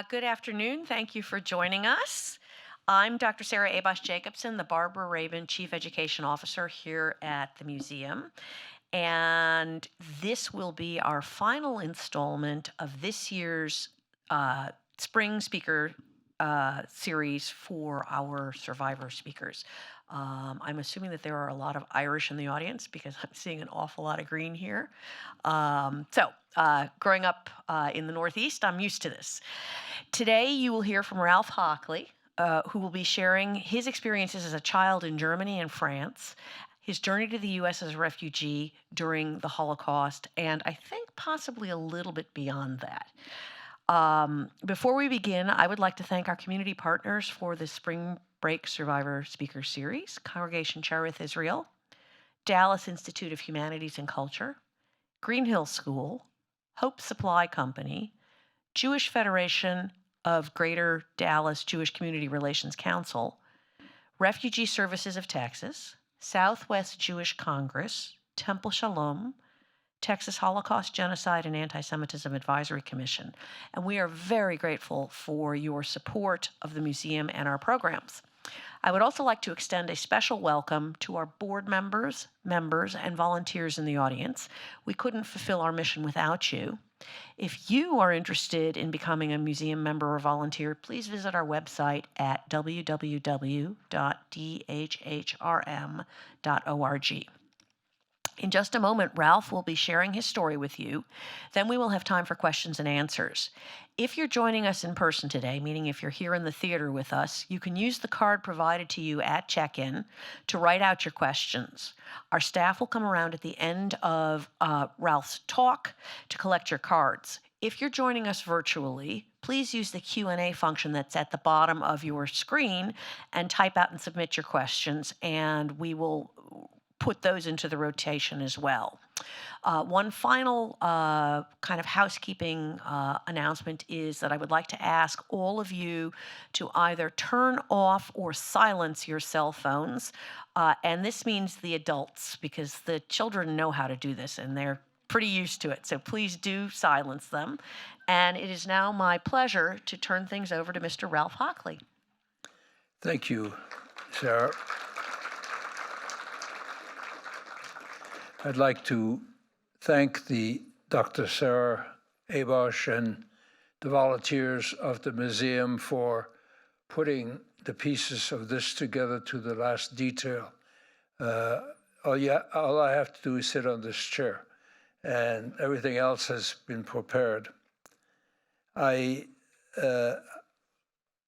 Good afternoon. Thank you for joining us. I'm Dr. Sarah Abosh Jacobson, the Barbara Rabin Chief Education Officer here at the museum. And this will be our final installment of this year's spring speaker series for our survivor speakers. I'm assuming that there are a lot of Irish in the audience because I'm seeing an awful lot of green here. Growing up in the Northeast, I'm used to this. Today, you will hear from Ralph Hockley, who will be sharing his experiences as a child in Germany and France, his journey to the U.S. as a refugee during the Holocaust, and I think possibly a little bit beyond that. Before we begin, I would like to thank our community partners for the Spring Break Survivor Speaker Series, Congregation Cherith Israel, Dallas Institute of Humanities and Culture, Green Hill School, Hope Supply Company, Jewish Federation of Greater Dallas Jewish Community Relations Council, Refugee Services of Texas, Southwest Jewish Congress, Temple Shalom, Texas Holocaust, Genocide, and Anti-Semitism Advisory Commission. And we are very grateful for your support of the museum and our programs. I would also like to extend a special welcome to our board members, and volunteers in the audience. We couldn't fulfill our mission without you. If you are interested in becoming a museum member or volunteer, please visit our website at www.dhhrm.org. In just a moment, Ralph will be sharing his story with you. Then we will have time for questions and answers. If you're joining us in person today, meaning if you're here in the theater with us, you can use the card provided to you at check-in to write out your questions. Our staff will come around at the end of Ralph's talk to collect your cards. If you're joining us virtually, please use the Q&A function that's at the bottom of your screen and type out and submit your questions, and we will put those into the rotation as well. One final kind of housekeeping announcement is that I would like to ask all of you to either turn off or silence your cell phones. And this means the adults, because the children know how to do this and they're pretty used to it. So please do silence them. And it is now my pleasure to turn things over to Mr. Ralph Hockley. Thank you, Sarah. I'd like to thank the Dr. Sarah Abosh and the volunteers of the museum for putting the pieces of this together to the last detail. All I have to do is sit on this chair, and everything else has been prepared. I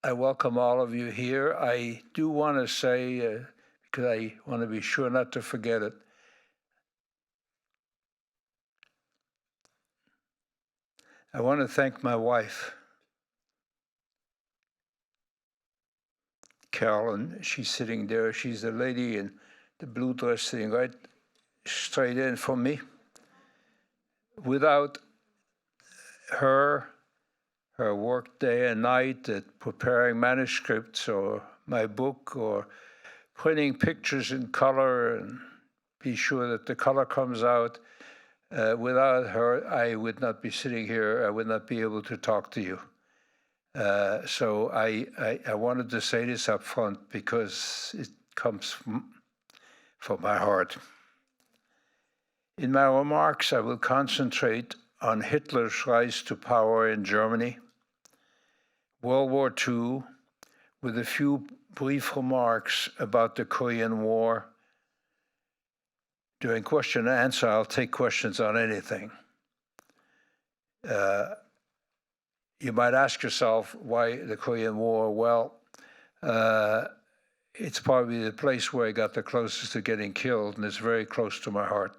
welcome all of you here. I do want to say, because I want to be sure not to forget it, I want to thank my wife, Carolyn. She's sitting there. She's the lady in the blue dress sitting right straight in for me. Without her work day and night at preparing manuscripts or my book or printing pictures in color and be sure that the color comes out, without her, I would not be sitting here. I would not be able to talk to you. So I wanted to say this up front because it comes from my heart. In my remarks, I will concentrate on Hitler's rise to power in Germany, World War II, with a few brief remarks about the Korean War. During question and answer, I'll take questions on anything. You might ask yourself, why the Korean War? Well, it's probably the place where I got the closest to getting killed, and it's very close to my heart.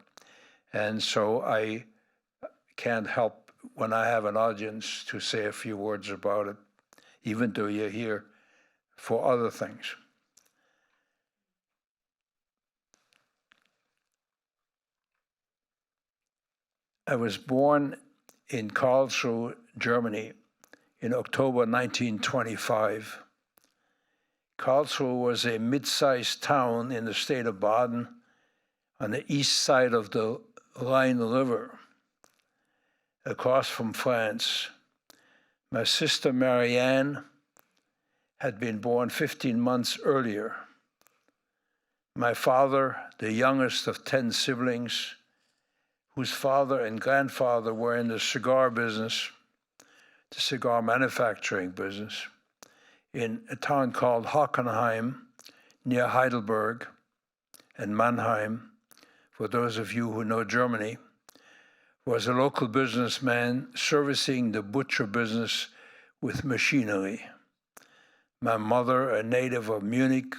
And so I can't help, when I have an audience, to say a few words about it, even though you're here for other things. I was born in Karlsruhe, Germany, in October 1925. Karlsruhe was a mid-sized town in the state of Baden on the east side of the Rhine River, across from France. My sister Marianne had been born 15 months earlier. My father, the youngest of 10 siblings, whose father and grandfather were in the cigar business, the cigar manufacturing business, in a town called Hockenheim, near Heidelberg and Mannheim, for those of you who know Germany, was a local businessman servicing the butcher business with machinery. My mother, a native of Munich,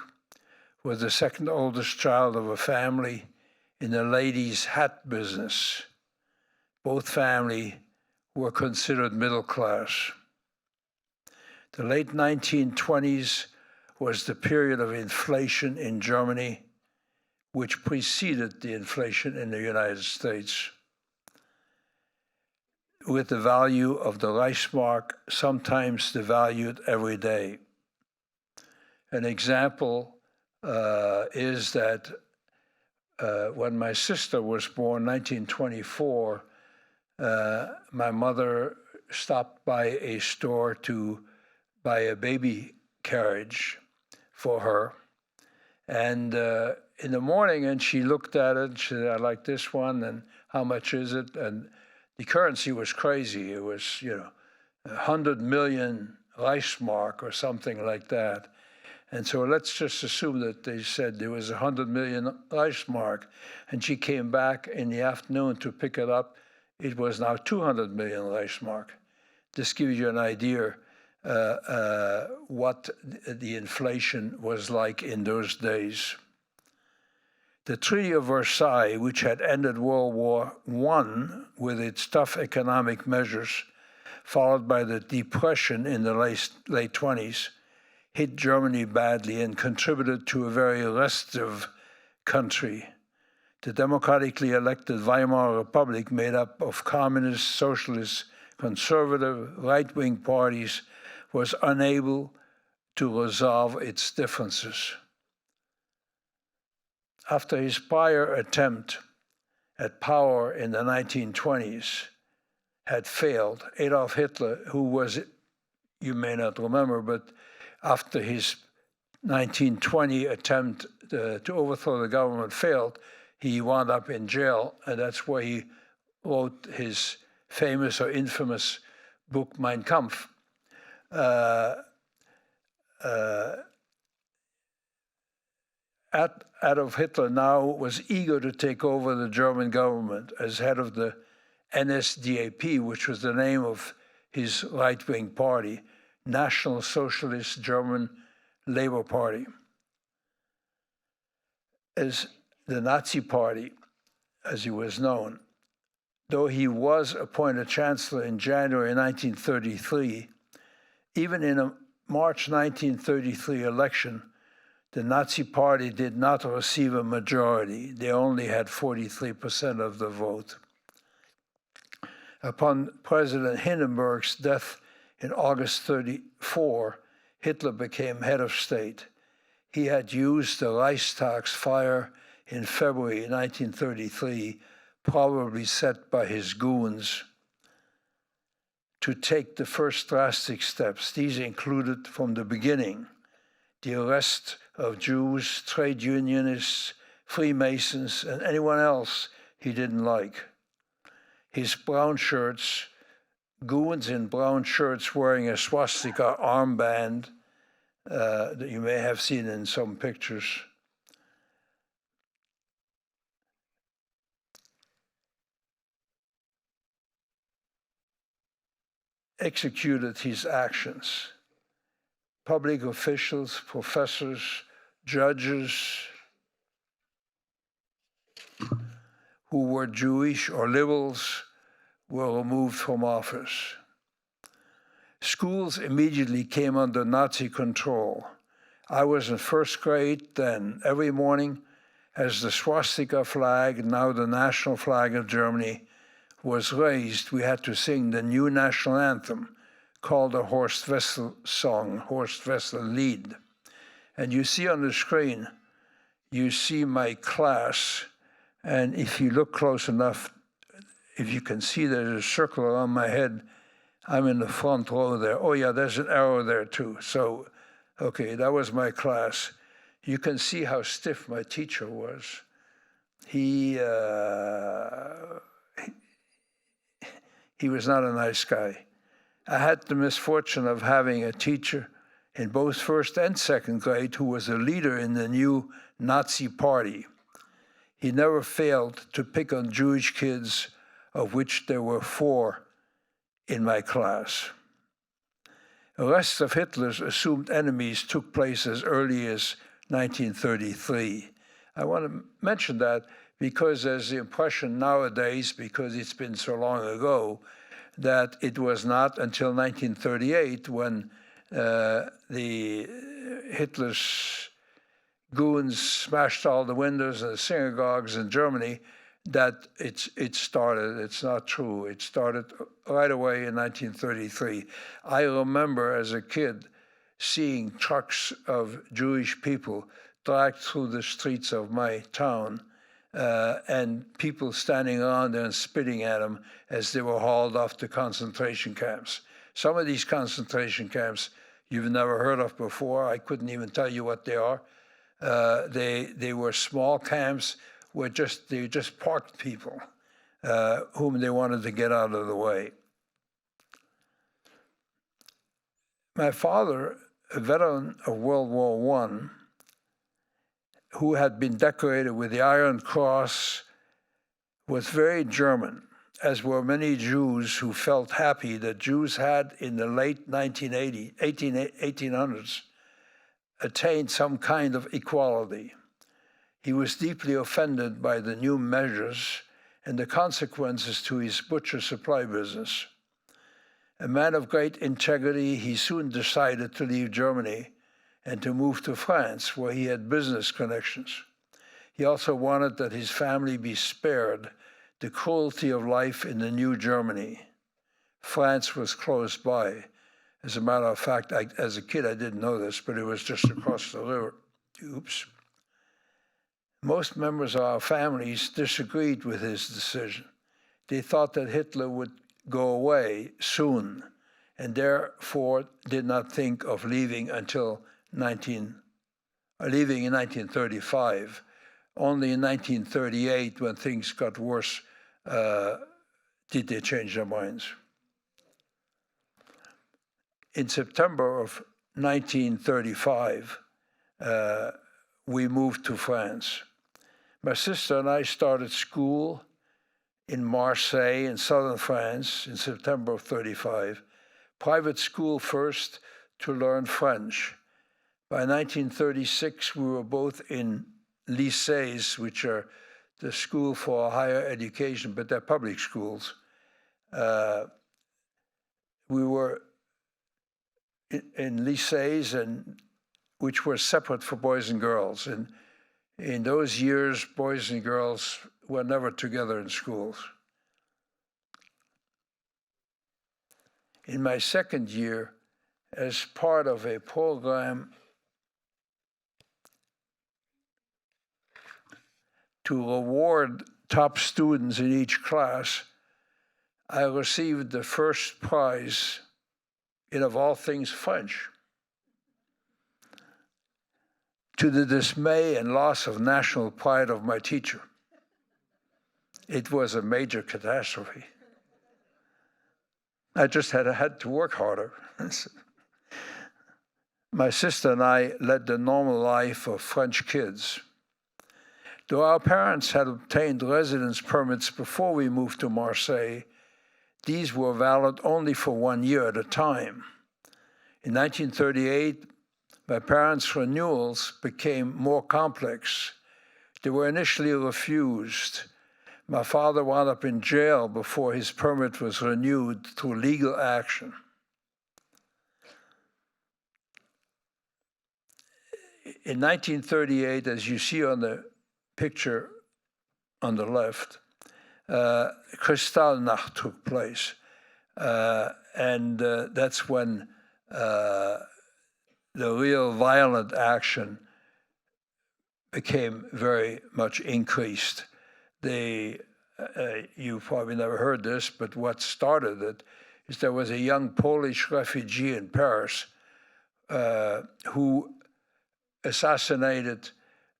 was the second oldest child of a family in the ladies' hat business. Both families were considered middle class. The late 1920s was the period of inflation in Germany, which preceded the inflation in the United States, with the value of the Reichsmark sometimes devalued every day. An example is that when my sister was born, 1924, my mother stopped by a store to buy a baby carriage for her. And in the morning, and she looked at it, she said, I like this one, and how much is it? And the currency was crazy. It was, 100 million Reichsmark or something like that. And so let's just assume that they said there was 100 million Reichsmark, and she came back in the afternoon to pick it up. It was now 200 million Reichsmark. This gives you an idea what the inflation was like in those days. The Treaty of Versailles, which had ended World War I with its tough economic measures, followed by the Depression in the late 20s, hit Germany badly and contributed to a very restive country. The democratically elected Weimar Republic, made up of communist, socialist, conservative, right-wing parties, was unable to resolve its differences. After his prior attempt at power in the 1920s had failed, Adolf Hitler, who was, you may not remember, but after his 1920 attempt to overthrow the government failed, he wound up in jail, and that's where he wrote his famous or infamous book, Mein Kampf. Adolf Hitler now was eager to take over the German government as head of the NSDAP, which was the name of his right-wing party, National Socialist German Labor Party. As the Nazi Party, as he was known, though he was appointed chancellor in January 1933, even in a March 1933 election, the Nazi Party did not receive a majority. They only had 43% of the vote. Upon President Hindenburg's death in August 1934, Hitler became head of state. He had used the Reichstag's fire in February 1933, probably set by his goons, to take the first drastic steps. These included, from the beginning, the arrest of Jews, trade unionists, Freemasons, and anyone else he didn't like. His brown shirts, goons in brown shirts wearing a swastika armband that you may have seen in some pictures. Executed his actions. Public officials, professors, judges who were Jewish or liberals were removed from office. Schools immediately came under Nazi control. I was in first grade then. Every morning, as the swastika flag, now the national flag of Germany, was raised, we had to sing the new national anthem called the Horst Wessel song, Horst Wessel Lied. And you see on the screen, you see my class, and if you look close enough, if you can see there's a circle around my head, I'm in the front row there. Oh yeah, there's an arrow there too. So, okay, that was my class. You can see how stiff my teacher was. He was not a nice guy. I had the misfortune of having a teacher in both first and second grade who was a leader in the new Nazi party. He never failed to pick on Jewish kids, of which there were 4 in my class. Arrests of Hitler's assumed enemies took place as early as 1933. I want to mention that because there's the impression nowadays, because it's been so long ago, that it was not until 1938 when Hitler's goons smashed all the windows in the synagogues in Germany that it started. It's not true. It started right away in 1933. I remember as a kid seeing trucks of Jewish people dragged through the streets of my town and people standing around there and spitting at them as they were hauled off to concentration camps. Some of these concentration camps you've never heard of before. I couldn't even tell you what they are. They were small camps where they just parked people whom they wanted to get out of the way. My father, a veteran of World War I, who had been decorated with the Iron Cross, was very German, as were many Jews who felt happy that Jews had, in the late 1800s, attained some kind of equality. He was deeply offended by the new measures and the consequences to his butcher supply business. A man of great integrity, he soon decided to leave Germany and to move to France, where he had business connections. He also wanted that his family be spared the cruelty of life in the new Germany. France was close by. As a matter of fact, as a kid, I didn't know this, but it was just across the river. Oops. Most members of our families disagreed with his decision. They thought that Hitler would go away soon, and therefore did not think of leaving in 1935. Only in 1938, when things got worse, did they change their minds. In September of 1935, we moved to France. My sister and I started school in Marseille in southern France in September of 35. Private school first to learn French. By 1936, we were both in lycées, which are the school for higher education, but they're public schools. We were in lycées, which were separate for boys and girls. And in those years, boys and girls were never together in schools. In my second year, as part of a program to reward top students in each class, I received the first prize in, of all things, French. To the dismay and loss of national pride of my teacher. It was a major catastrophe. I just had to work harder. My sister and I led the normal life of French kids. Though our parents had obtained residence permits before we moved to Marseille, these were valid only for 1 year at a time. In 1938, my parents' renewals became more complex. They were initially refused. My father wound up in jail before his permit was renewed through legal action. In 1938, as you see on the picture on the left, Kristallnacht took place. And that's when the real violent action became very much increased. You probably never heard this, but what started it is there was a young Polish refugee in Paris who assassinated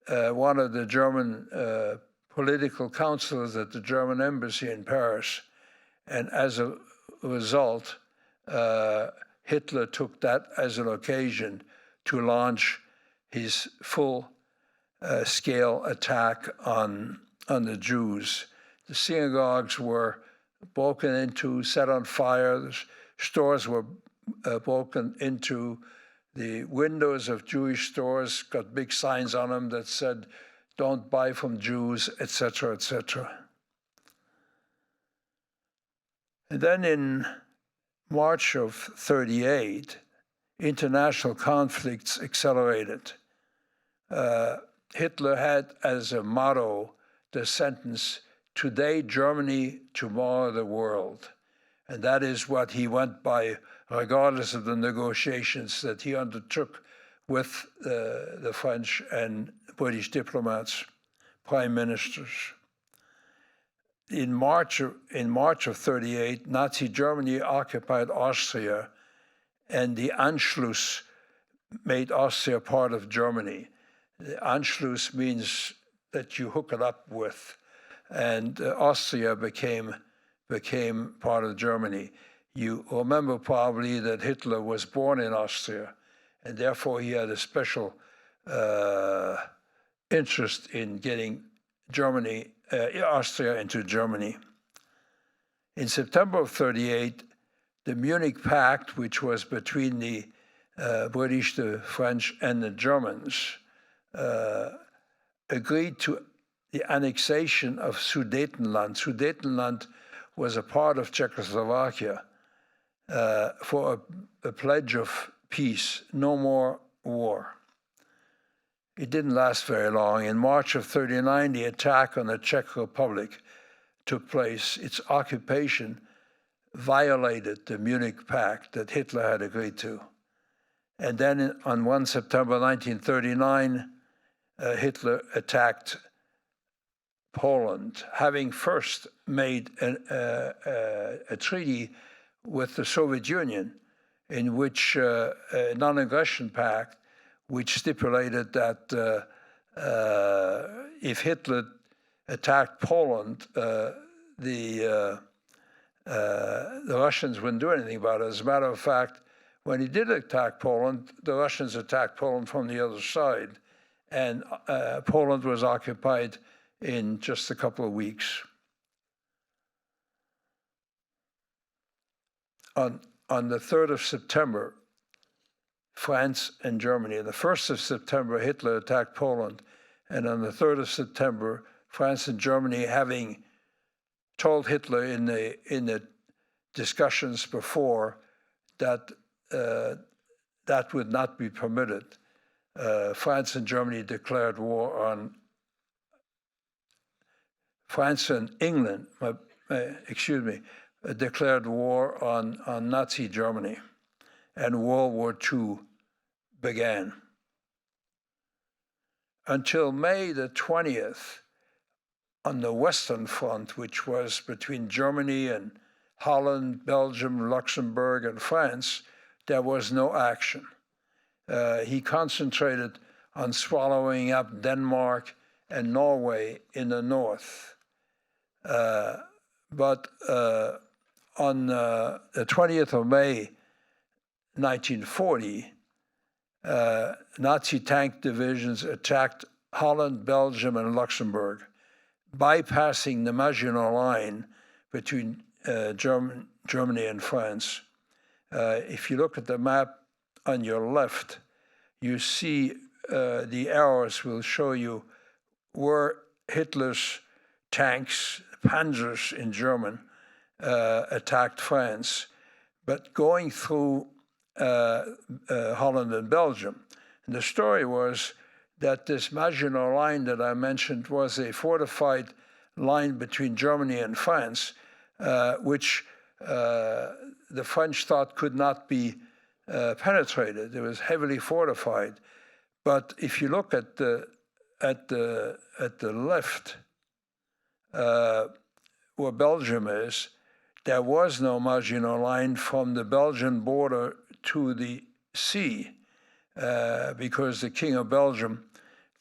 one of the German political counselors at the German embassy in Paris. And as a result, Hitler took that as an occasion to launch his full-scale attack on the Jews. The synagogues were broken into, set on fire. The stores were broken into. The windows of Jewish stores got big signs on them that said, "Don't buy from Jews," etc., etc. And then in March of '38, international conflicts accelerated. Hitler had as a motto the sentence, "Today Germany, tomorrow the world." And that is what he went by, regardless of the negotiations that he undertook with the French and British diplomats, prime ministers. In March of '38, Nazi Germany occupied Austria, and the Anschluss made Austria part of Germany. The Anschluss means that you hook it up with, and Austria became part of Germany. You remember probably that Hitler was born in Austria, and therefore he had a special interest in getting Austria into Germany. In September of '38, the Munich Pact, which was between the British, the French, and the Germans, agreed to the annexation of Sudetenland. Sudetenland was a part of Czechoslovakia for a pledge of peace, no more war. It didn't last very long. In March of '39, the attack on the Czech Republic took place. Its occupation violated the Munich Pact that Hitler had agreed to. And then on 1 September 1939, Hitler attacked Poland, having first made a treaty with the Soviet Union, in which a non-aggression pact, which stipulated that if Hitler attacked Poland, the Russians wouldn't do anything about it. As a matter of fact, when he did attack Poland, the Russians attacked Poland from the other side, and Poland was occupied in just a couple of weeks. On the 3rd of September, France and Germany. On the 1st of September, Hitler attacked Poland, and on the 3rd of September, France and Germany, having told Hitler in the discussions before that that would not be permitted, France and Germany declared war on France and England, declared war on Nazi Germany, and World War II began. Until May the 20th, on the Western Front, which was between Germany and Holland, Belgium, Luxembourg, and France, there was no action. He concentrated on swallowing up Denmark and Norway in the north. But on the 20th of May, 1940, Nazi tank divisions attacked Holland, Belgium, and Luxembourg, bypassing the Maginot Line between Germany and France. If you look at the map on your left, you see the arrows will show you where Hitler's tanks, Panzers in German, attacked France, but going through Holland and Belgium. And the story was that this Maginot Line that I mentioned was a fortified line between Germany and France, which the French thought could not be penetrated. It was heavily fortified. But if you look at the left, where Belgium is, there was no Maginot Line from the Belgian border to the sea, because the King of Belgium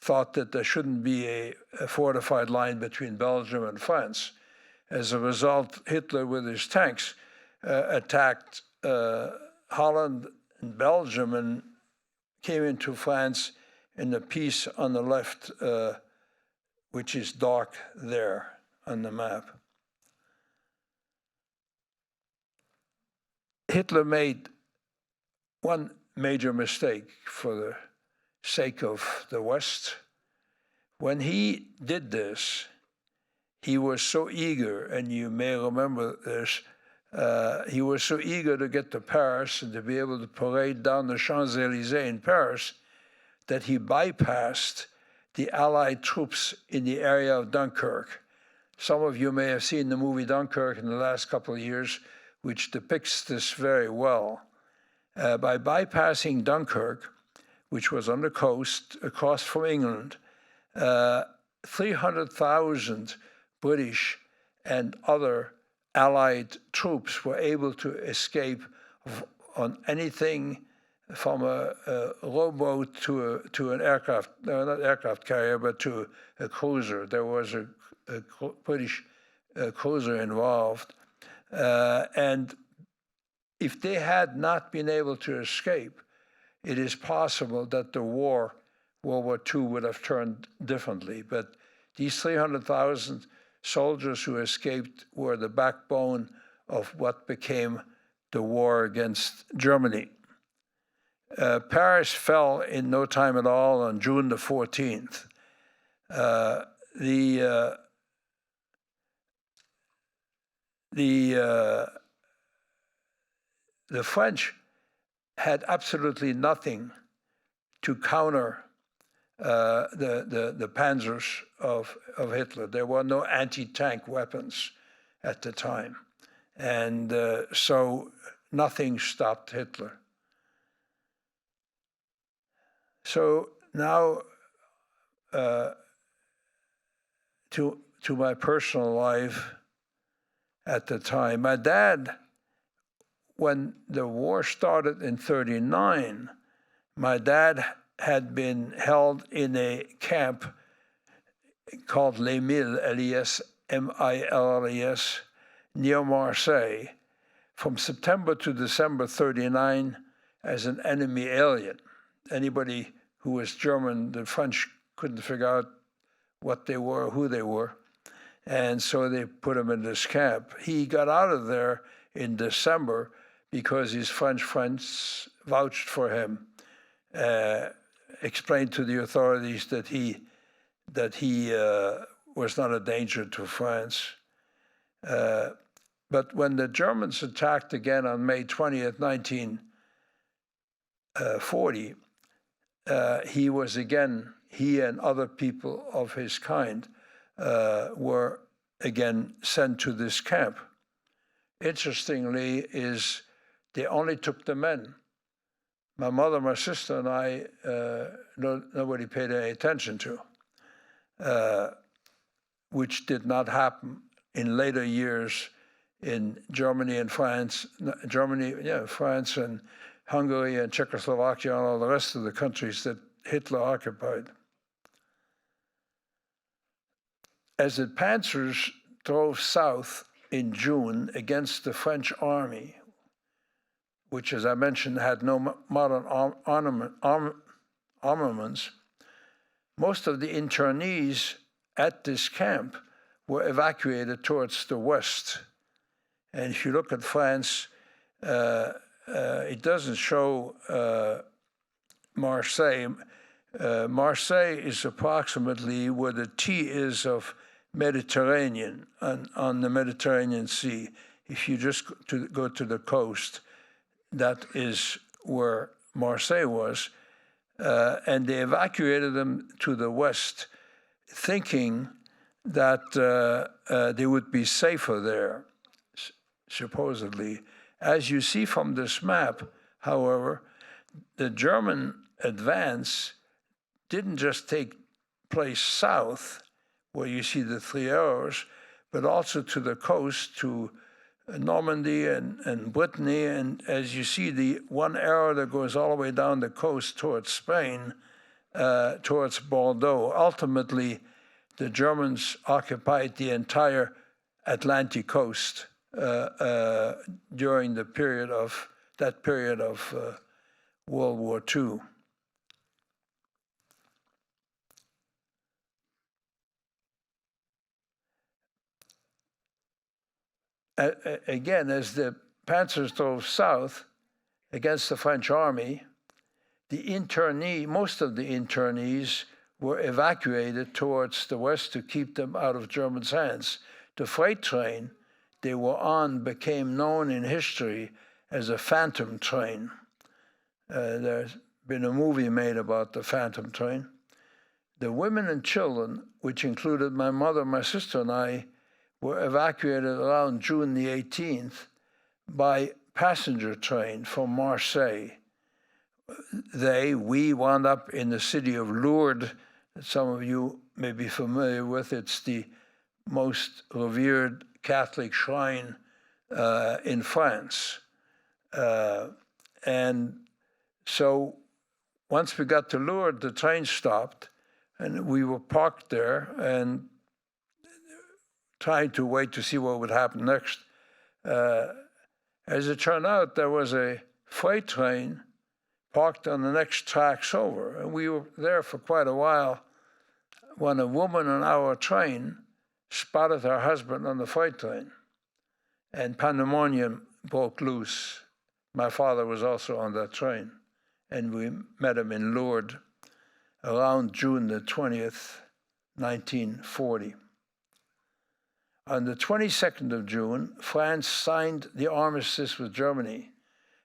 thought that there shouldn't be a fortified line between Belgium and France. As a result, Hitler, with his tanks, attacked Holland and Belgium and came into France in the piece on the left, which is dark there on the map. Hitler made one major mistake for the sake of the West. When he did this, he was so eager, and you may remember this, he was so eager to get to Paris and to be able to parade down the Champs-Élysées in Paris that he bypassed the Allied troops in the area of Dunkirk. Some of you may have seen the movie Dunkirk in the last couple of years, which depicts this very well. By bypassing Dunkirk, which was on the coast across from England, 300,000 British and other Allied troops were able to escape on anything from a rowboat to an aircraft, no, not aircraft carrier, but to a cruiser. There was a British cruiser involved. And if they had not been able to escape, it is possible that the World War II would have turned differently. But these 300,000 soldiers who escaped were the backbone of what became the war against Germany. Paris fell in no time at all on June the 14th. The French had absolutely nothing to counter the panzers of Hitler. There were no anti-tank weapons at the time. And so nothing stopped Hitler. So now to my personal life at the time. My dad, when the war started in 1939, my dad had been held in a camp called Les Milles, L-E-S-M-I-L-L-E-S, near Marseille, from September to December 1939 as an enemy alien. Anybody who was German, the French couldn't figure out what they were, who they were. And so they put him in this camp. He got out of there in December because his French friends vouched for him, explained to the authorities that he was not a danger to France. But when the Germans attacked again on May 20th, 1940, he was again, he and other people of his kind were again sent to this camp. Interestingly is they only took the men. My mother, my sister, and I, nobody paid any attention to, which did not happen in later years in Germany and France, France and Hungary and Czechoslovakia and all the rest of the countries that Hitler occupied. As the panzers drove south in June against the French army, which, as I mentioned, had no modern armaments, most of the internees at this camp were evacuated towards the west. And if you look at France, it doesn't show Marseille. Marseille is approximately where the T is of Mediterranean, on the Mediterranean Sea. If you just go to the coast, that is where Marseille was. And they evacuated them to the west, thinking that they would be safer there, supposedly. As you see from this map, however, the German advance didn't just take place south, where you see the three arrows, but also to the coast, to Normandy and Brittany, and as you see, the one arrow that goes all the way down the coast towards Spain, towards Bordeaux. Ultimately, the Germans occupied the entire Atlantic coast during that period of World War II. Again, as the panzers drove south against the French army, most of the internees were evacuated towards the west to keep them out of Germans' hands. The freight train they were on became known in history as a phantom train. There's been a movie made about the phantom train. The women and children, which included my mother, my sister, and I, were evacuated around June the 18th by passenger train from Marseille. We wound up in the city of Lourdes, that some of you may be familiar with. It's the most revered Catholic shrine in France. And so once we got to Lourdes, the train stopped, and we were parked there and trying to wait to see what would happen next. As it turned out, there was a freight train parked on the next tracks over, and we were there for quite a while when a woman on our train spotted her husband on the freight train, and pandemonium broke loose. My father was also on that train, and we met him in Lourdes around June the 20th, 1940. On the 22nd of June, France signed the armistice with Germany.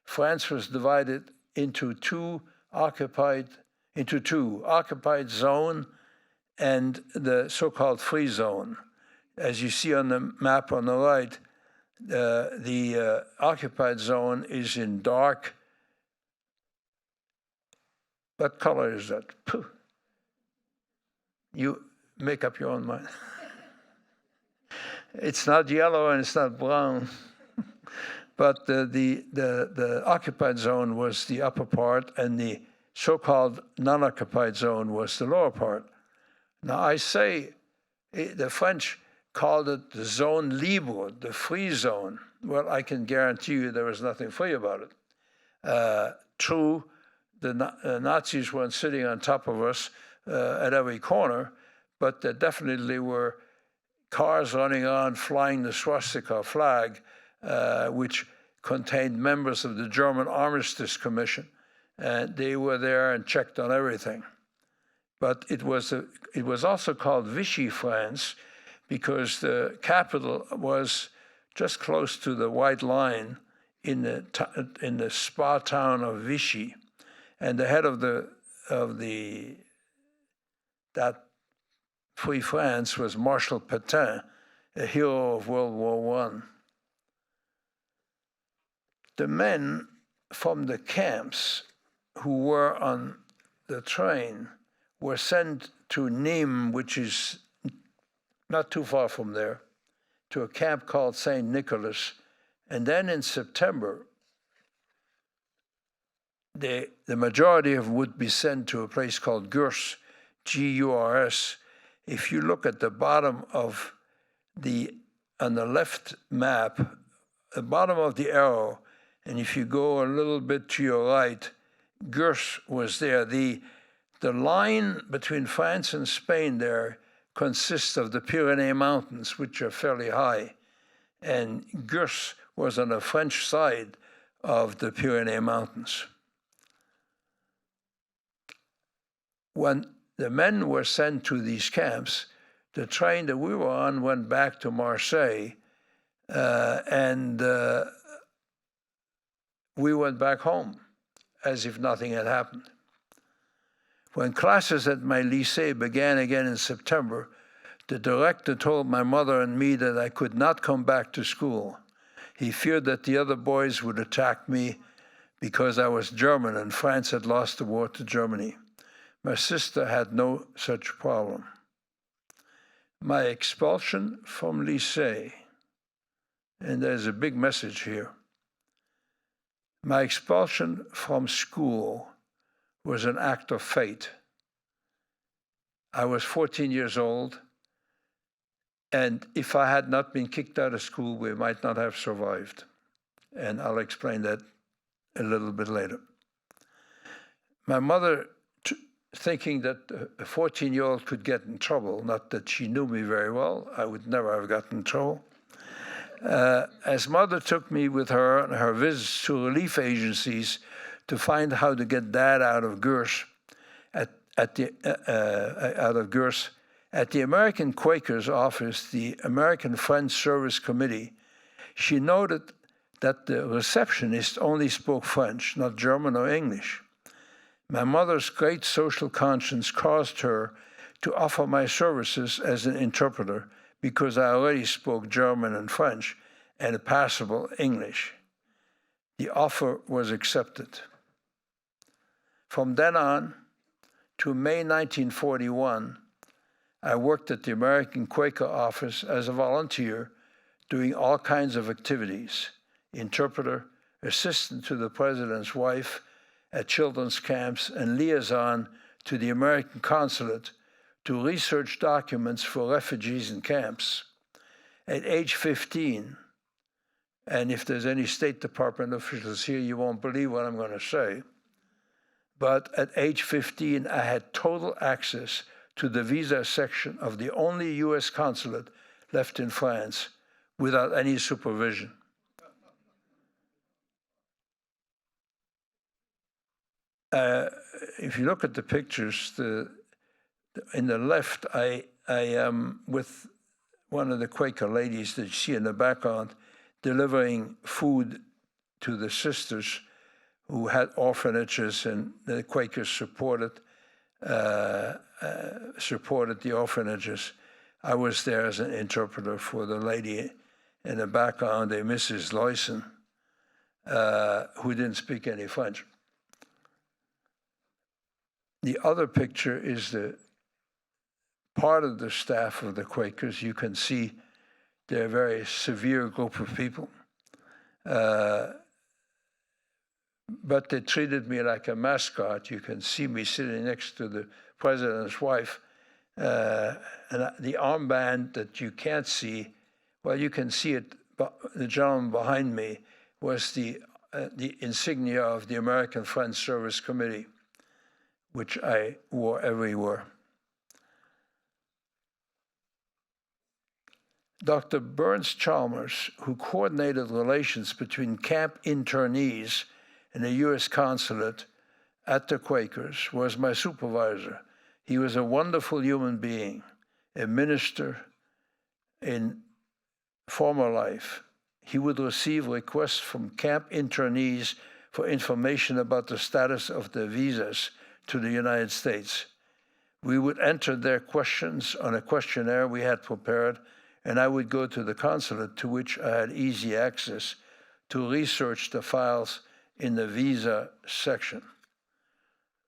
France was divided into two, occupied zone and the so-called free zone. As you see on the map on the right, the occupied zone is in dark. What color is that? You make up your own mind. It's not yellow and it's not brown. But the occupied zone was the upper part, and the so-called non-occupied zone was the lower part. Now, I say the French called it the zone libre, the free zone. Well, I can guarantee you there was nothing free about it. True, the Nazis weren't sitting on top of us at every corner, but there definitely were cars running on flying the swastika flag, which contained members of the German Armistice Commission. And they were there and checked on everything. But it was also called Vichy France because the capital was just close to the White Line in the spa town of Vichy. And the head of that Free France was Marshal Pétain, a hero of World War I. The men from the camps who were on the train were sent to Nîmes, which is not too far from there, to a camp called St. Nicholas. And then in September, the majority of them would be sent to a place called Gurs, G-U-R-S. If you look at the bottom of on the left map, the bottom of the arrow, and if you go a little bit to your right, Gurs was there. The line between France and Spain there consists of the Pyrenees Mountains, which are fairly high. And Gurs was on the French side of the Pyrenees Mountains. When the men were sent to these camps, the train that we were on went back to Marseille, and we went back home as if nothing had happened. When classes at my lycée began again in September, the director told my mother and me that I could not come back to school. He feared that the other boys would attack me because I was German and France had lost the war to Germany. My sister had no such problem. My expulsion from lycée and there's a big message here. My expulsion from school was an act of fate. I was 14 years old, and if I had not been kicked out of school, we might not have survived. And I'll explain that a little bit later. My mother, thinking that a 14-year-old could get in trouble, not that she knew me very well, I would never have gotten in trouble, as mother took me with her on her visits to relief agencies to find how to get Dad out of Gurs, at the American Quakers office, the American Friends Service Committee, she noted that the receptionist only spoke French, not German or English. My mother's great social conscience caused her to offer my services as an interpreter because I already spoke German and French and a passable English. The offer was accepted. From then on to May 1941, I worked at the American Quaker office as a volunteer, doing all kinds of activities: interpreter, assistant to the president's wife at children's camps, and liaison to the American Consulate to research documents for refugees in camps. At age 15, and if there's any State Department officials here, you won't believe what I'm going to say, but at age 15, I had total access to the visa section of the only US consulate left in France without any supervision. If you look at the pictures, in the left, I am with one of the Quaker ladies that you see in the background, delivering food to the sisters who had orphanages, and the Quakers supported the orphanages. I was there as an interpreter for the lady in the background, a Mrs. Loyson, who didn't speak any French. The other picture is the part of the staff of the Quakers. You can see they're a very severe group of people. But they treated me like a mascot. You can see me sitting next to the president's wife. And the armband that you can't see, well, you can see it, the gentleman behind me, was the insignia of the American Friends Service Committee, which I wore everywhere. Dr. Burns Chalmers, who coordinated relations between camp internees and the U.S. consulate at the Quakers, was my supervisor. He was a wonderful human being, a minister in former life. He would receive requests from camp internees for information about the status of their visas to the United States. We would enter their questions on a questionnaire we had prepared, and I would go to the consulate, to which I had easy access, to research the files in the visa section.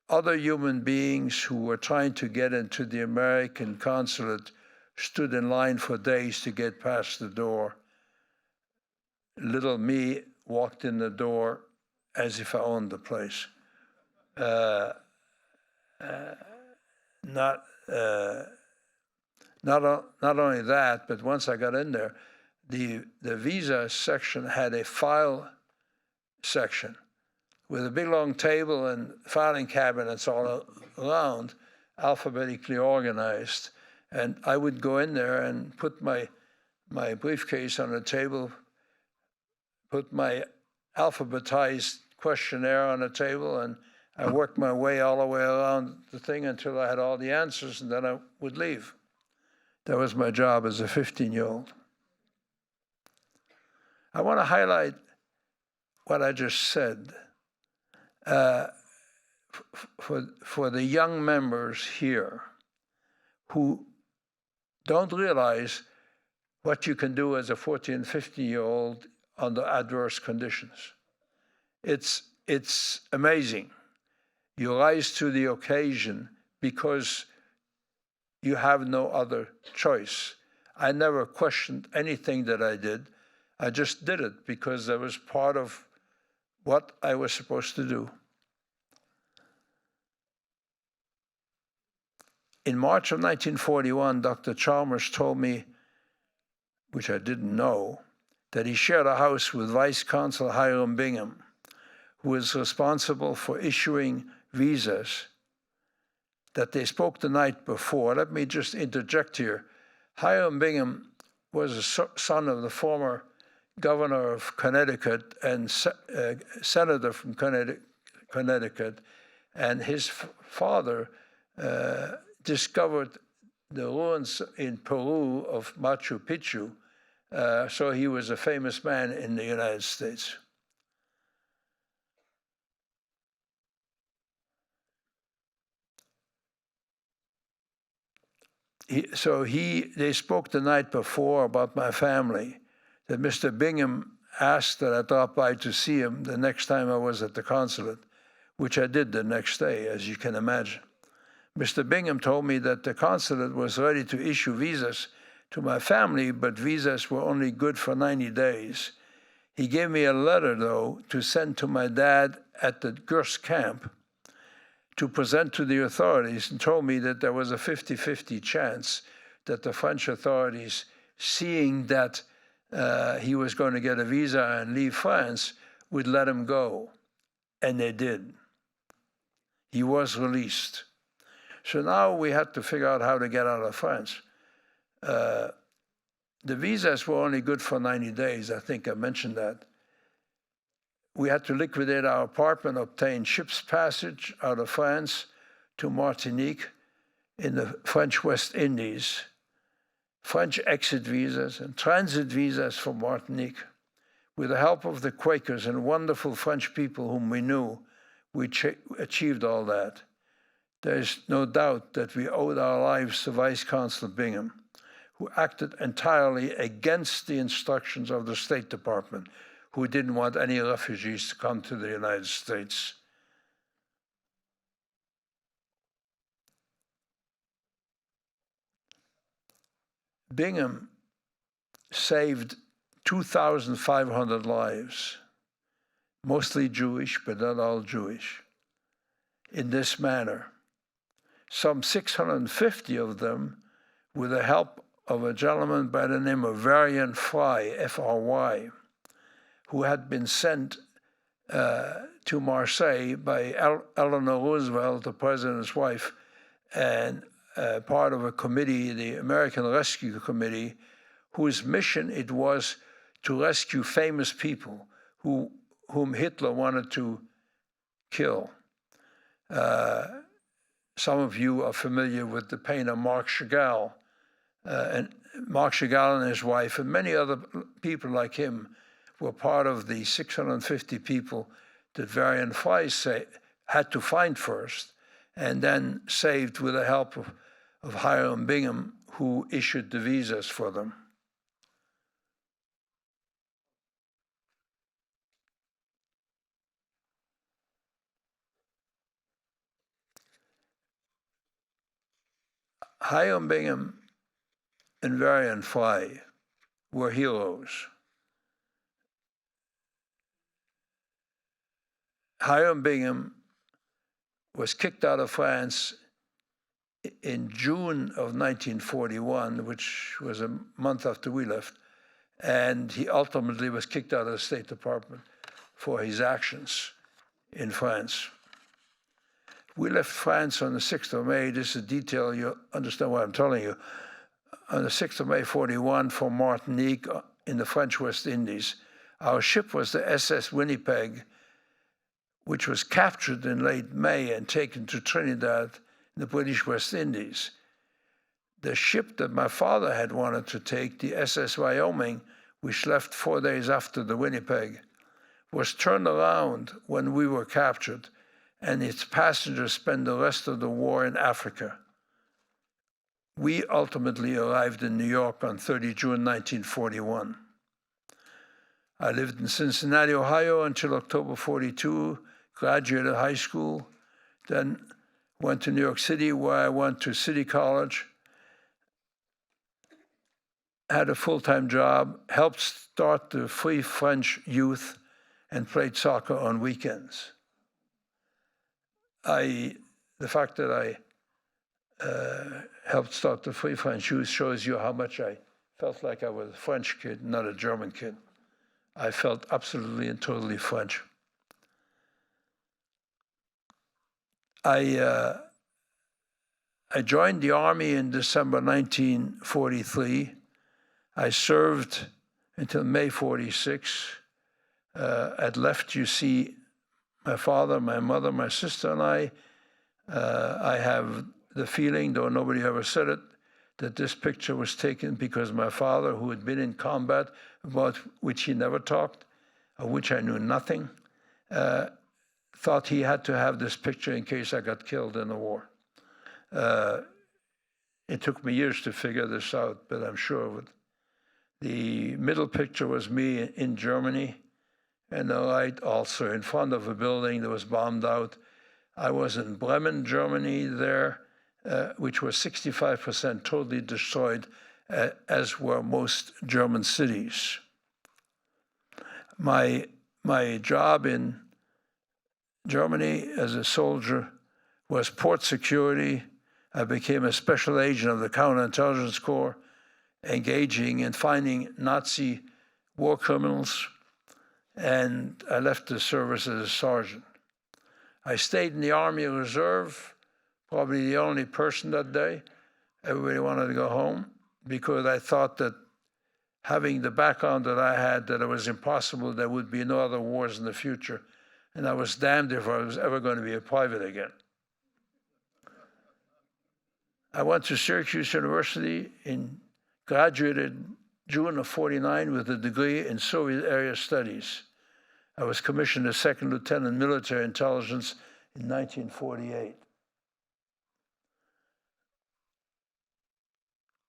Other human beings who were trying to get into the American consulate stood in line for days to get past the door. Little me walked in the door as if I owned the place. Not only that, but once I got in there, the visa section had a file section with a big long table and filing cabinets all around, alphabetically organized. And I would go in there and put my briefcase on the table, put my alphabetized questionnaire on the table, and I worked my way all the way around the thing until I had all the answers, and then I would leave. That was my job as a 15-year-old. I want to highlight what I just said. For the young members here who don't realize what you can do as a 14, 15-year-old under adverse conditions. It's amazing. You rise to the occasion because you have no other choice. I never questioned anything that I did. I just did it because that was part of what I was supposed to do. In March of 1941, Dr. Chalmers told me, which I didn't know, that he shared a house with Vice Consul Hiram Bingham, who was responsible for issuing visas, that they spoke the night before. Let me just interject here. Hiram Bingham was a son of the former governor of Connecticut and senator from Connecticut, and his father discovered the ruins in Peru of Machu Picchu, so he was a famous man in the United States. They spoke the night before about my family, that Mr. Bingham asked that I drop by to see him the next time I was at the consulate, which I did the next day, as you can imagine. Mr. Bingham told me that the consulate was ready to issue visas to my family, but visas were only good for 90 days. He gave me a letter, though, to send to my dad at the Gurs camp to present to the authorities, and told me that there was a 50-50 chance that the French authorities, seeing that he was going to get a visa and leave France, would let him go. And they did. He was released. So now we had to figure out how to get out of France. The visas were only good for 90 days. I think I mentioned that. We had to liquidate our apartment, obtain ship's passage out of France to Martinique in the French West Indies, French exit visas and transit visas for Martinique. With the help of the Quakers and wonderful French people whom we knew, we achieved all that. There is no doubt that we owed our lives to Vice Consul Bingham, who acted entirely against the instructions of the State Department, who didn't want any refugees to come to the United States. Bingham saved 2,500 lives, mostly Jewish, but not all Jewish, in this manner. Some 650 of them with the help of a gentleman by the name of Varian Fry, F-R-Y, who had been sent to Marseille by Eleanor Roosevelt, the president's wife, and part of a committee, the American Rescue Committee, whose mission it was to rescue famous people whom Hitler wanted to kill. Some of you are familiar with the painter Marc Chagall, and Marc Chagall and his wife and many other people like him were part of the 650 people that Varian Fry had to find first, and then saved with the help of Hiram Bingham, who issued the visas for them. Hiram Bingham and Varian Fry were heroes. Hiram Bingham was kicked out of France in June of 1941, which was a month after we left, and he ultimately was kicked out of the State Department for his actions in France. We left France on the 6th of May. This is a detail, you'll understand what I'm telling you. On the 6th of May, 41, for Martinique in the French West Indies. Our ship was the SS Winnipeg, which was captured in late May and taken to Trinidad in the British West Indies. The ship that my father had wanted to take, the SS Wyoming, which left 4 days after the Winnipeg, was turned around when we were captured, and its passengers spent the rest of the war in Africa. We ultimately arrived in New York on 30 June 1941. I lived in Cincinnati, Ohio until October 42, graduated high school, then went to New York City, where I went to City College. had a full-time job, helped start the Free French Youth, and played soccer on weekends. The fact that I helped start the Free French Youth shows you how much I felt like I was a French kid, not a German kid. I felt absolutely and totally French. I joined the Army in December 1943. I served until May 46. At left, you see my father, my mother, my sister, and I. I have the feeling, though nobody ever said it, that this picture was taken because my father, who had been in combat, about which he never talked, of which I knew nothing, thought he had to have this picture in case I got killed in the war. It took me years to figure this out, but I'm sure of it. The middle picture was me in Germany, and the right also in front of a building that was bombed out. I was in Bremen, Germany there, which was 65% totally destroyed, as were most German cities. My job in Germany as a soldier was port security. I became a special agent of the Counterintelligence Corps, engaging in finding Nazi war criminals, and I left the service as a sergeant. I stayed in the Army Reserve, probably the only person that day. Everybody wanted to go home because I thought that having the background that I had, that it was impossible there would be no other wars in the future, and I was damned if I was ever going to be a private again. I went to Syracuse University and graduated June of '49 with a degree in Soviet area studies. I was commissioned as second lieutenant in military intelligence in 1948.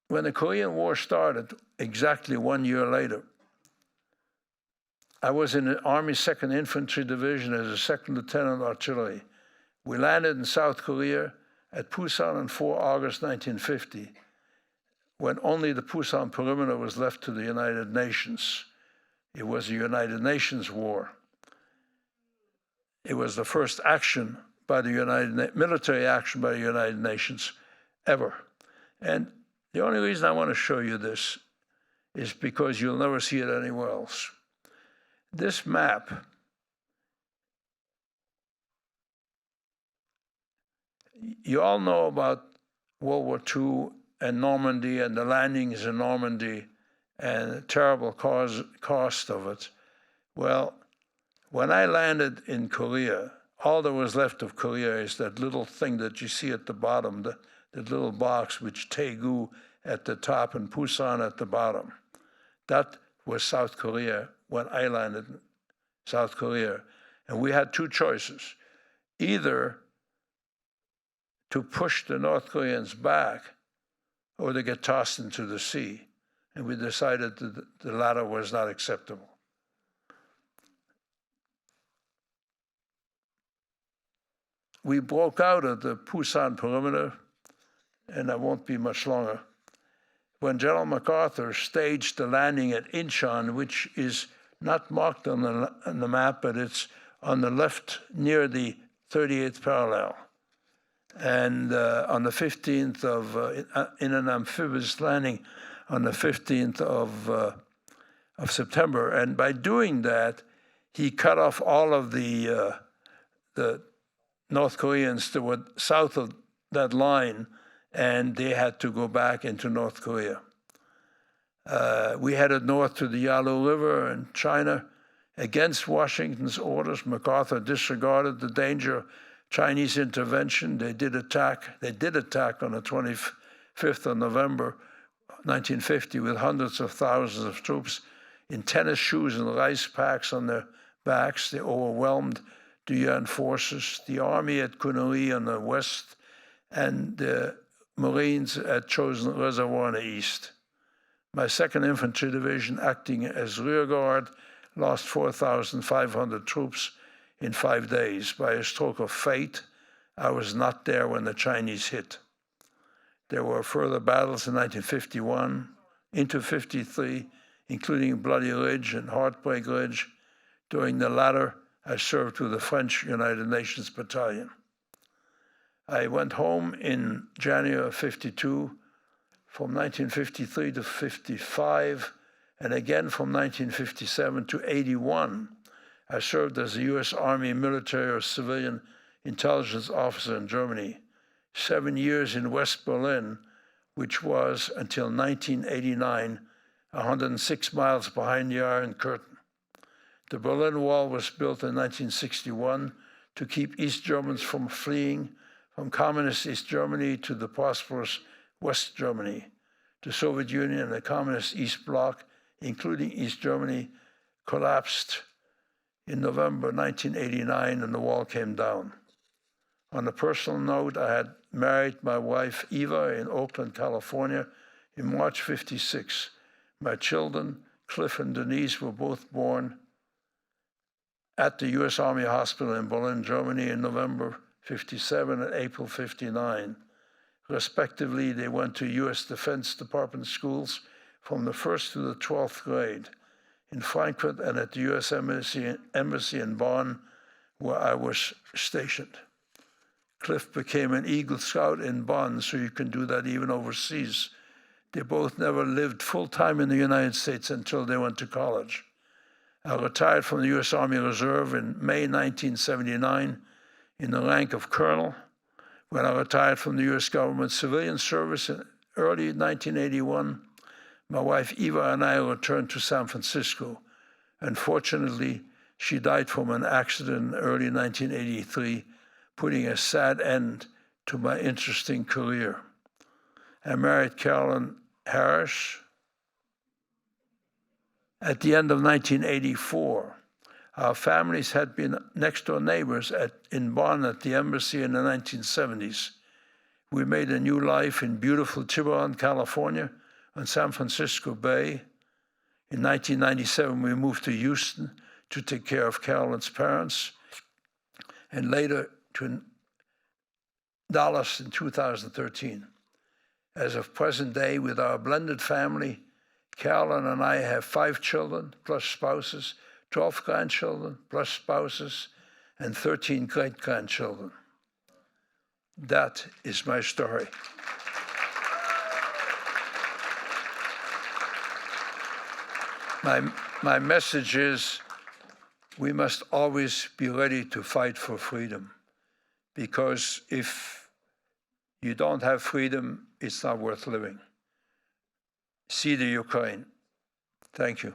When the Korean War started, exactly 1 year later, I was in the Army 2nd Infantry Division as a second lieutenant artillery. We landed in South Korea at Pusan on 4 August 1950, when only the Pusan perimeter was left to the United Nations. It was a United Nations war. It was the first action by the military action by the United Nations ever. And the only reason I want to show you this is because you'll never see it anywhere else. This map you all know about World War II and Normandy and the landings in Normandy and the terrible cost of it. Well, when I landed in Korea, all that was left of Korea is that little thing that you see at the bottom, the little box with Daegu at the top and Pusan at the bottom. That was South Korea when I landed in South Korea. And we had two choices. Either to push the North Koreans back or to get tossed into the sea. And we decided that the latter was not acceptable. We broke out of the Pusan perimeter, and that won't be much longer, when General MacArthur staged the landing at Incheon, which is not marked on the map, but it's on the left near the 38th parallel. And on the 15th in an amphibious landing on the 15th of September. And by doing that, he cut off all of the North Koreans that were south of that line, and they had to go back into North Korea. We headed north to the Yalu River in China. Against Washington's orders, MacArthur disregarded the danger of Chinese intervention. They did attack on the 25th of November, 1950, with hundreds of thousands of troops in tennis shoes and rice packs on their backs. They overwhelmed the UN forces, the army at Kunuri on the west, and the Marines at Chosin Reservoir in the east. My 2nd Infantry Division, acting as rear guard, lost 4,500 troops in 5 days. By a stroke of fate, I was not there when the Chinese hit. There were further battles in 1951, into 53, including Bloody Ridge and Heartbreak Ridge. During the latter, I served with the French United Nations Battalion. I went home in January of 52, from 1953 to 55, and again from 1957 to 81. I served as a U.S. Army military or civilian intelligence officer in Germany, 7 years in West Berlin, which was, until 1989, 106 miles behind the Iron Curtain. The Berlin Wall was built in 1961 to keep East Germans from fleeing from communist East Germany to the prosperous West Germany. The Soviet Union and the communist East Bloc, including East Germany, collapsed in November 1989 and the wall came down. On a personal note, I had married my wife Eva in Oakland, California in March 56. My children, Cliff and Denise, were both born at the U.S. Army Hospital in Berlin, Germany in November 57 and April 59. Respectively, they went to U.S. Defense Department schools from the 1st to the 12th grade in Frankfurt and at the U.S. Embassy in Bonn, where I was stationed. Cliff became an Eagle Scout in Bonn, so you can do that even overseas. They both never lived full-time in the United States until they went to college. I retired from the U.S. Army Reserve in May 1979 in the rank of colonel. When I retired from the U.S. government civilian service in early 1981, my wife Eva and I returned to San Francisco. Unfortunately, she died from an accident in early 1983, putting a sad end to my interesting career. I married Carolyn Harris at the end of 1984. Our families had been next-door neighbors in Bonn at the embassy in the 1970s. We made a new life in beautiful Tiburon, California, on San Francisco Bay. In 1997, we moved to Houston to take care of Carolyn's parents, and later to Dallas in 2013. As of present day, with our blended family, Carolyn and I have 5 children, plus spouses, 12 grandchildren, plus spouses, and 13 great-grandchildren. That is my story. My message is, we must always be ready to fight for freedom, because if you don't have freedom, it's not worth living. See the Ukraine. Thank you.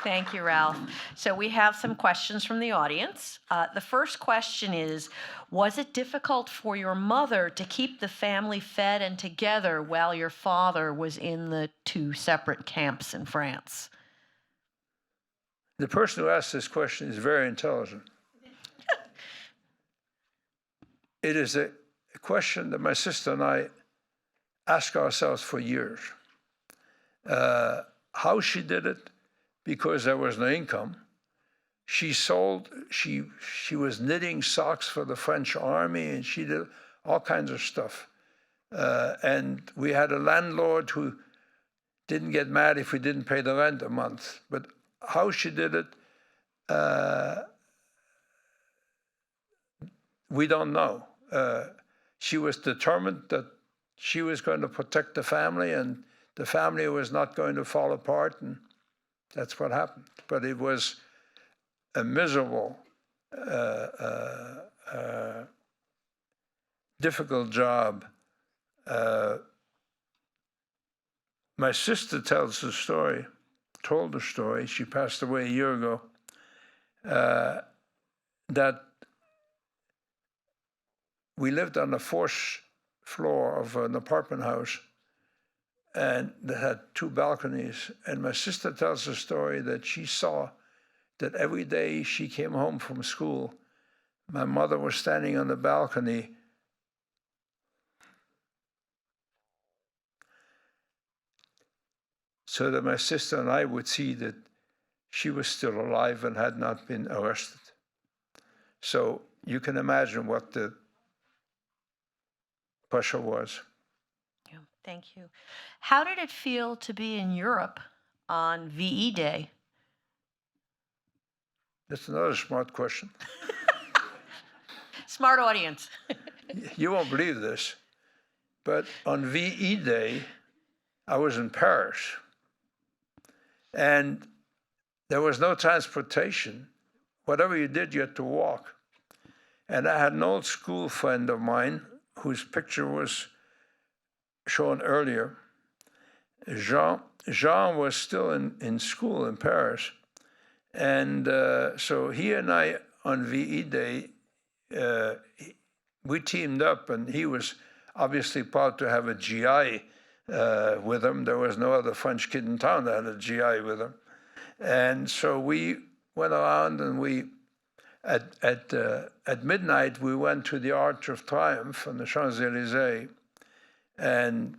Thank you, Ralph. So we have some questions from the audience. The first question is, was it difficult for your mother to keep the family fed and together while your father was in the 2 separate camps in France? The person who asked this question is very intelligent. It is a question that my sister and I ask ourselves for years. How she did it, because there was no income. She was knitting socks for the French army, and she did all kinds of stuff. And we had a landlord who didn't get mad if we didn't pay the rent a month. But how she did it, we don't know. She was determined that she was going to protect the family, and the family was not going to fall apart, and that's what happened. But it was a miserable, difficult job. My sister told the story, she passed away a year ago, that we lived on the 4th floor of an apartment house, and that had 2 balconies. And my sister tells the story that she saw that every day she came home from school, my mother was standing on the balcony so that my sister and I would see that she was still alive and had not been arrested. So you can imagine what the Prussia was. Yeah, thank you. How did it feel to be in Europe on VE Day? That's another smart question. Smart audience. You won't believe this, but on VE Day, I was in Paris, and there was no transportation. Whatever you did, you had to walk. And I had an old school friend of mine whose picture was shown earlier. Jean was still in school in Paris. And so he and I on VE Day, we teamed up, and he was obviously proud to have a GI with him. There was no other French kid in town that had a GI with him. And so we went around, and we, at midnight, we went to the Arch of Triumph on the Champs-Élysées, and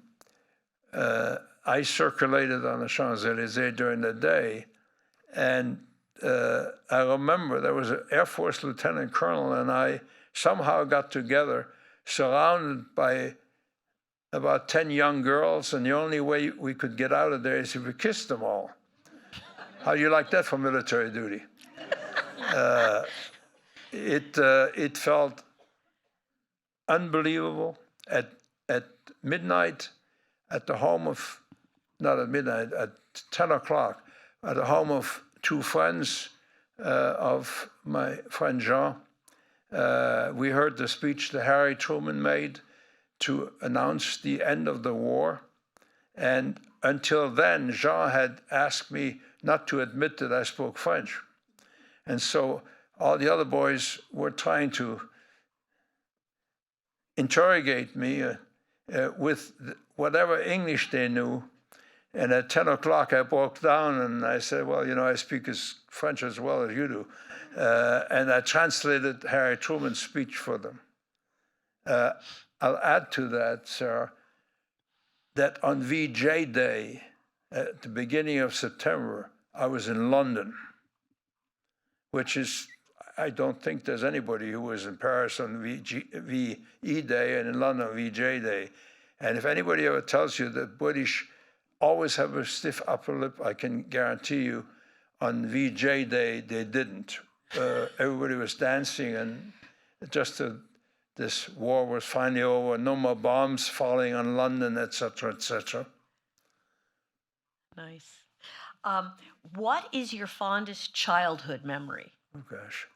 I circulated on the Champs-Élysées during the day, and I remember there was an Air Force lieutenant colonel and I somehow got together, surrounded by about 10 young girls, and the only way we could get out of there is if we kissed them all. How do you like that for military duty? It felt unbelievable. At midnight, at the home of, not at midnight, at 10 o'clock, at the home of two friends of my friend Jean, we heard the speech that Harry Truman made to announce the end of the war. And until then, Jean had asked me not to admit that I spoke French. And so all the other boys were trying to interrogate me with whatever English they knew. And at 10 o'clock, I broke down and I said, well, you know, I speak French as well as you do. And I translated Harry Truman's speech for them. I'll add to that, sir, that on VJ Day, at the beginning of September, I was in London, which is, I don't think there's anybody who was in Paris on VE Day and in London on VJ Day. And if anybody ever tells you that British always have a stiff upper lip, I can guarantee you on VJ Day, they didn't. Everybody was dancing, and just this war was finally over, no more bombs falling on London, etc., etc. Nice. What is your fondest childhood memory? Oh, gosh.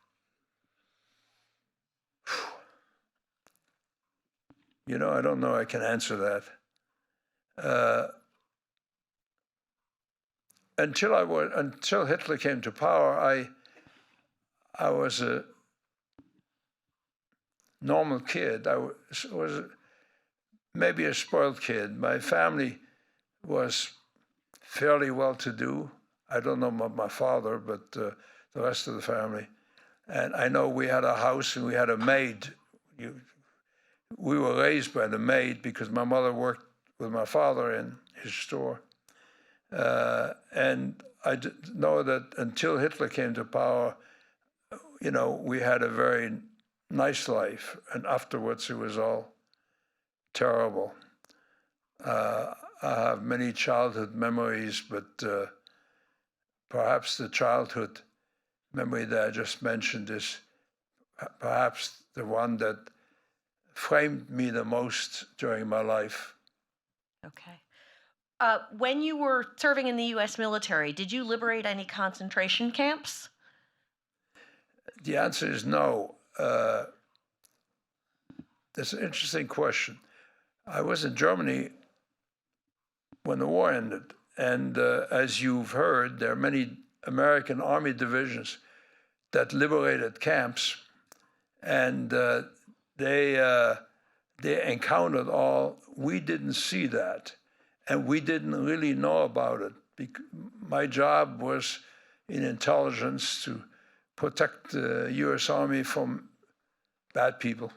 You know, I don't know I can answer that. Until Hitler came to power, I was a normal kid. I was maybe a spoiled kid. My family was fairly well-to-do. I don't know about my father, but the rest of the family. And I know we had a house and we had a maid. We were raised by the maid because my mother worked with my father in his store. And I know that until Hitler came to power, you know, we had a very nice life, and afterwards it was all terrible. I have many childhood memories, but perhaps the childhood memory that I just mentioned is perhaps the one that framed me the most during my life. Okay. When you were serving in the U.S. military, did you liberate any concentration camps? The answer is no. That's an interesting question. I was in Germany when the war ended, and as you've heard, there are many American Army divisions that liberated camps, and they encountered all. We didn't see that, and we didn't really know about it. My job was in intelligence to protect the U.S. Army from bad people.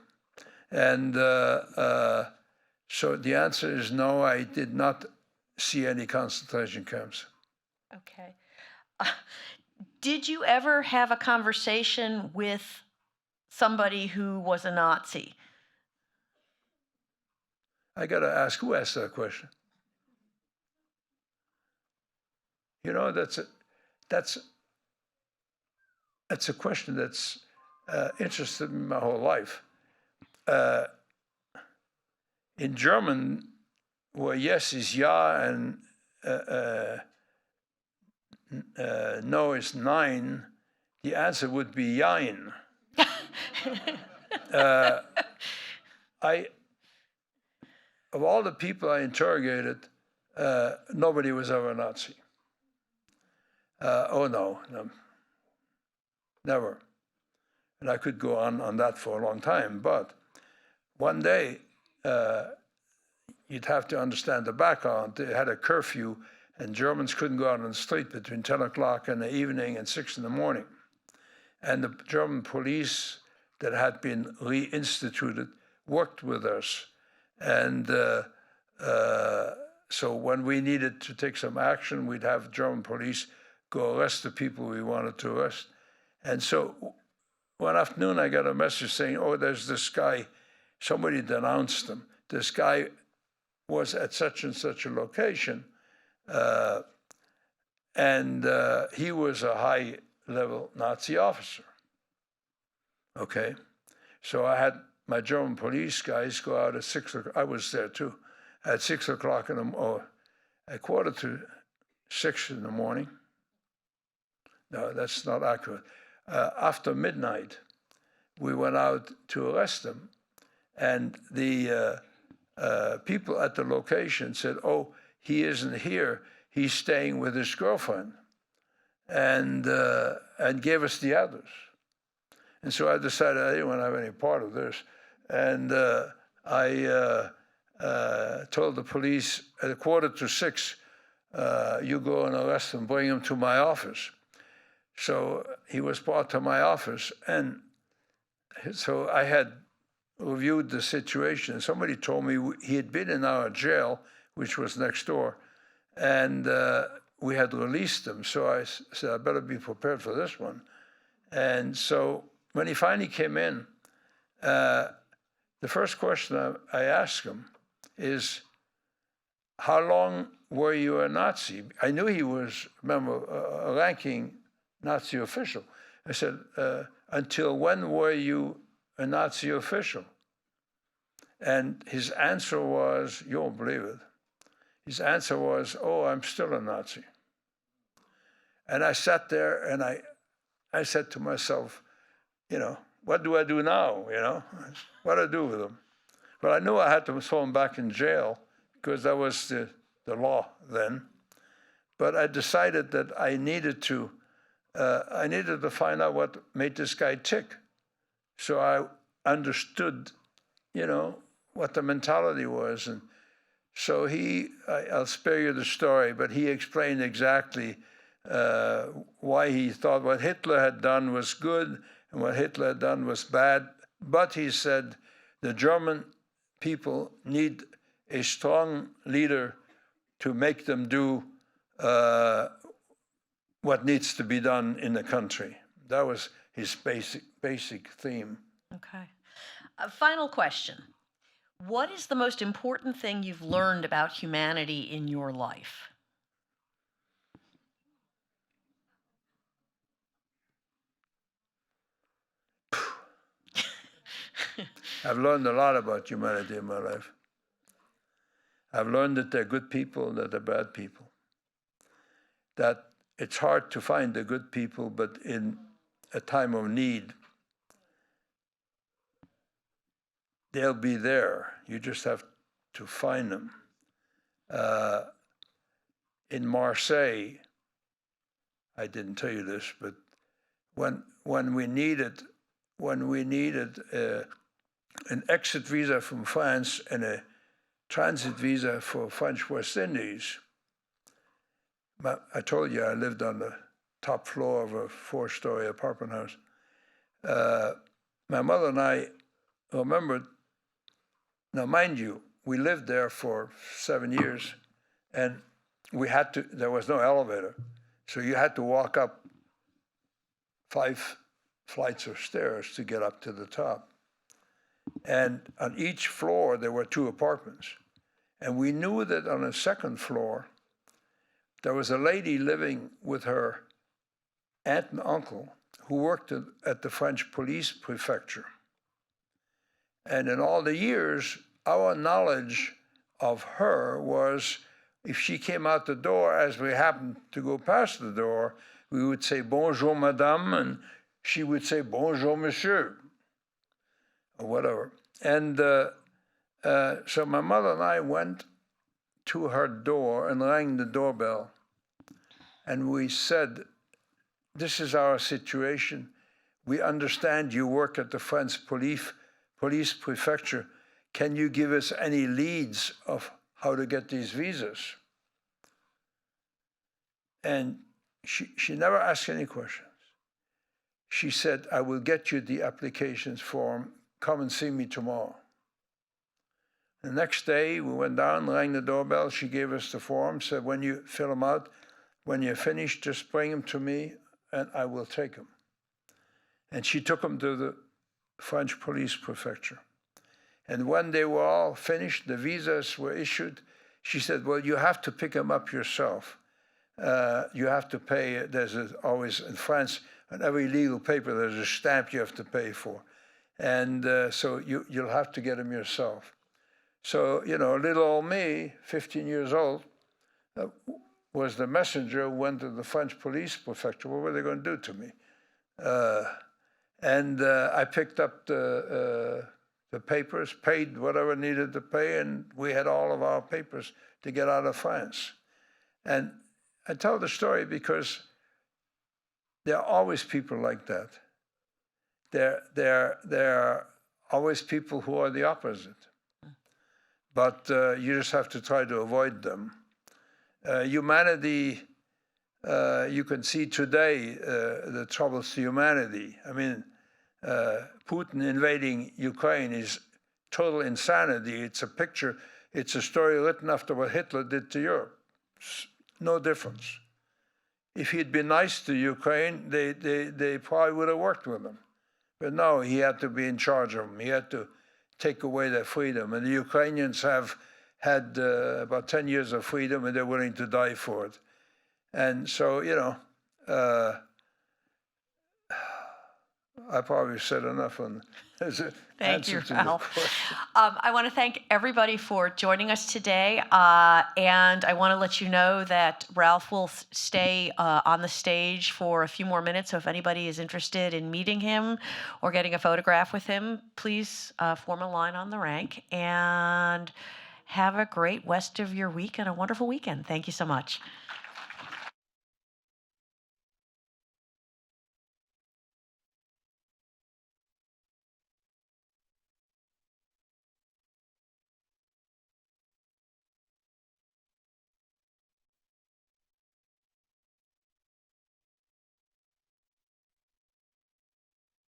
And so the answer is no, I did not see any concentration camps. Okay. Did you ever have a conversation with somebody who was a Nazi? I got to ask, who asked that question? You know, that's a question that's interested me my whole life. In German, where yes is ja and no is nein, the answer would be jein. Of all the people I interrogated, nobody was ever a Nazi. Oh no, never. And I could go on that for a long time, but one day, you'd have to understand the background. They had a curfew, and Germans couldn't go out on the street between 10 o'clock in the evening and 6 in the morning. And the German police that had been reinstituted worked with us. And so when we needed to take some action, we'd have German police go arrest the people we wanted to arrest. And so one afternoon, I got a message saying, oh, there's this guy, somebody denounced him. This guy was at such and such a location, and he was a high-level Nazi officer. Okay, so I had my German police guys go out at 6 o'clock. I was there too, at 6 o'clock or at 5:45 in the morning. No, that's not accurate. After midnight, we went out to arrest him, and the people at the location said, oh, he isn't here, he's staying with his girlfriend, and gave us the address. And so I decided I didn't want to have any part of this. And I told the police at 5:45, you go and arrest him, bring him to my office. So he was brought to my office, and so I had reviewed the situation. Somebody told me he had been in our jail, which was next door, and we had released him. So I said, I better be prepared for this one. And so when he finally came in, the first question I asked him is, how long were you a Nazi? I knew he was, remember, a ranking Nazi official. I said, until when were you a Nazi official? And his answer was, you won't believe it. His answer was, oh, I'm still a Nazi. And I sat there and I said to myself, you know, what do I do now, you know? What do I do with him? Well, I knew I had to throw him back in jail because that was the law then. But I decided that I needed to find out what made this guy tick. So I understood, you know, what the mentality was. And so I'll spare you the story, but he explained exactly why he thought what Hitler had done was good and what Hitler had done was bad. But he said the German people need a strong leader to make them do what needs to be done in the country. That was his basic theme. Okay. A final question. What is the most important thing you've learned about humanity in your life? I've learned a lot about humanity in my life. I've learned that they're good people, that they're bad people. That it's hard to find the good people, but in a time of need, they'll be there. You just have to find them. In Marseille, I didn't tell you this, but when we needed an exit visa from France and a transit visa for French West Indies, I told you I lived on the top floor of a 4-story apartment house. My mother and I remembered, now mind you, we lived there for 7 years, and there was no elevator, so you had to walk up 5 flights of stairs to get up to the top. And on each floor, there were 2 apartments. And we knew that on the second floor, there was a lady living with her aunt and uncle who worked at the French police prefecture. And in all the years, our knowledge of her was if she came out the door, as we happened to go past the door, we would say, bonjour, madame, and she would say, bonjour, monsieur, or whatever. And so my mother and I went to her door and rang the doorbell. And we said, this is our situation. We understand you work at the French police prefecture. Can you give us any leads of how to get these visas? And she never asked any questions. She said, I will get you the applications form. Come and see me tomorrow. The next day, we went down, rang the doorbell. She gave us the form, said, when you fill them out, when you're finished, just bring them to me, and I will take them. And she took them to the French police prefecture. And when they were all finished, the visas were issued, she said, well, you have to pick them up yourself. You have to pay, always in France, on every legal paper, there's a stamp you have to pay for. And so you'll have to get them yourself. So, you know, little old me, 15 years old, was the messenger who went to the French police prefecture. What were they going to do to me? I picked up the papers, paid whatever needed to pay, and we had all of our papers to get out of France. And I tell the story because there are always people like that. There are always people who are the opposite. But you just have to try to avoid them. Humanity, you can see today the troubles to humanity. I mean, Putin invading Ukraine is total insanity. It's a picture, it's a story written after what Hitler did to Europe. No difference. If he'd been nice to Ukraine, they probably would have worked with him. But no, he had to be in charge of them. He had to take away their freedom. And the Ukrainians have had about 10 years of freedom, and they're willing to die for it. And so, you know, I probably said enough on as an Thank you, answer to Ralph. I want to thank everybody for joining us today, and I want to let you know that Ralph will stay on the stage for a few more minutes, so if anybody is interested in meeting him or getting a photograph with him, please form a line on the rank, and have a great rest of your week and a wonderful weekend. Thank you so much.